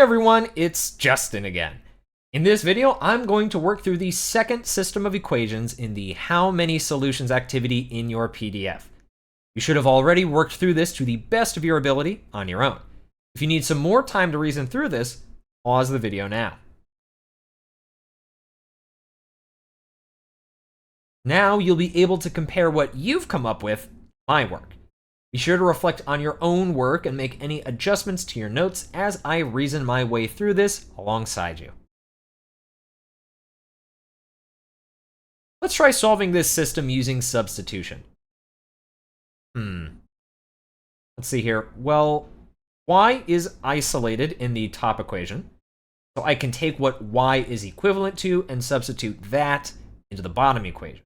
everyone, it's Justin again. In this video, I'm going to work through the second system of equations in the How Many Solutions activity in your PDF. You should have already worked through this to the best of your ability on your own. If you need some more time to reason through this, pause the video now. Now you'll be able to compare what you've come up with to my work. Be sure to reflect on your own work and make any adjustments to your notes as I reason my way through this alongside you. Let's try solving this system using substitution. Let's see here. Well, y is isolated in the top equation, so I can take what y is equivalent to and substitute that into the bottom equation.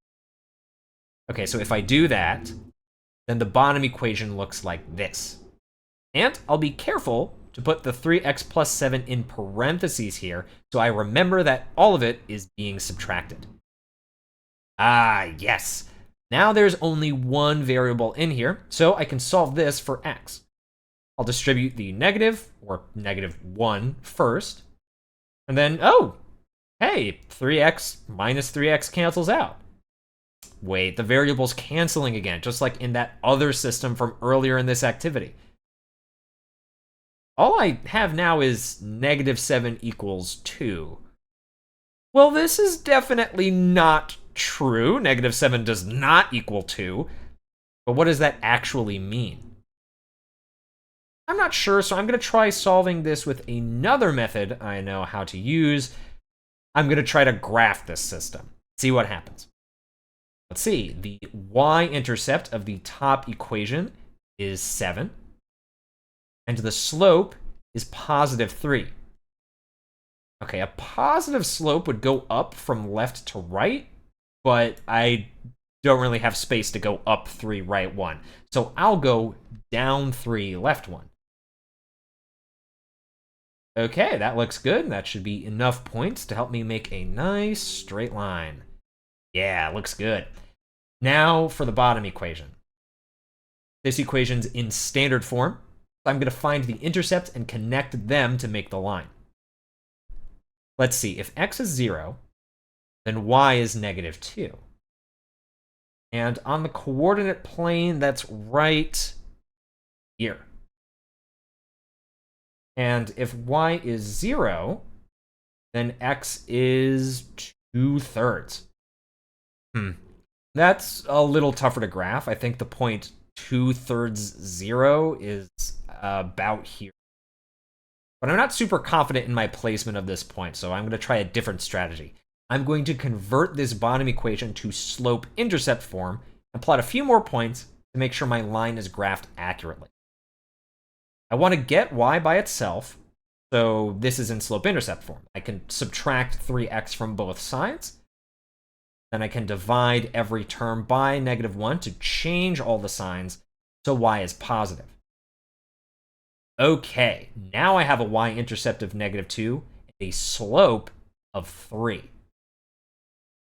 Okay, so if I do that, then the bottom equation looks like this. And I'll be careful to put the 3x plus 7 in parentheses here, so I remember that all of it is being subtracted. Ah, yes. Now there's only one variable in here, so I can solve this for x. I'll distribute the negative, or -1 first, and then, oh, hey, 3x minus 3x cancels out. Wait, the variable's canceling again, just like in that other system from earlier in this activity. All I have now is -7 equals 2. Well, this is definitely not true. -7 does not equal 2. But what does that actually mean? I'm not sure, so I'm going to try solving this with another method I know how to use. I'm going to try to graph this system, see what happens. Let's see, the y-intercept of the top equation is 7, and the slope is +3. Okay, a positive slope would go up from left to right, but I don't really have space to go up 3, right 1. So I'll go down 3, left 1. Okay, that looks good. That should be enough points to help me make a nice straight line. Yeah, looks good. Now for the bottom equation. This equation's in standard form, so I'm going to find the intercept and connect them to make the line. Let's see, if x is 0, then y is -2. And on the coordinate plane, that's right here. And if y is 0, then x is 2/3. That's a little tougher to graph. I think the point 2/3 0 is about here. But I'm not super confident in my placement of this point, so I'm going to try a different strategy. I'm going to convert this bottom equation to slope-intercept form and plot a few more points to make sure my line is graphed accurately. I want to get y by itself, so this is in slope-intercept form. I can subtract 3x from both sides. Then I can divide every term by -1 to change all the signs so y is positive. Okay, now I have a y-intercept of -2 and a slope of 3.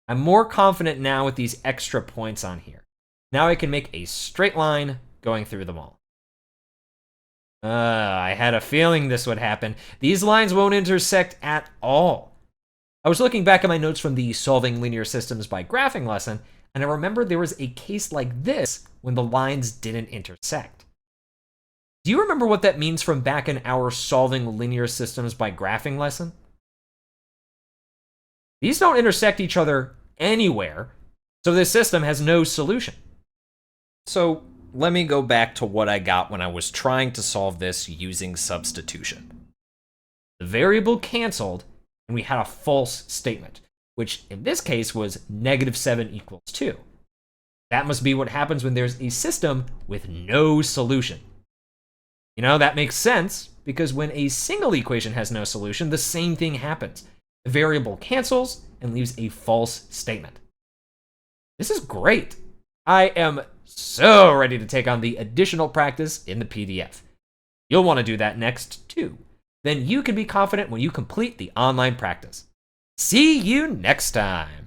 I'm more confident now with these extra points on here. Now I can make a straight line going through them all. I had a feeling this would happen. These lines won't intersect at all. I was looking back at my notes from the Solving Linear Systems by Graphing lesson, and I remembered there was a case like this when the lines didn't intersect. Do you remember what that means from back in our Solving Linear Systems by Graphing lesson? These don't intersect each other anywhere, so this system has no solution. So let me go back to what I got when I was trying to solve this using substitution. The variable canceled, and we had a false statement, which in this case was -7 equals 2. That must be what happens when there's a system with no solution. You know, that makes sense, because when a single equation has no solution, the same thing happens. The variable cancels and leaves a false statement. This is great. I am so ready to take on the additional practice in the PDF. You'll want to do that next, too. Then you can be confident when you complete the online practice. See you next time.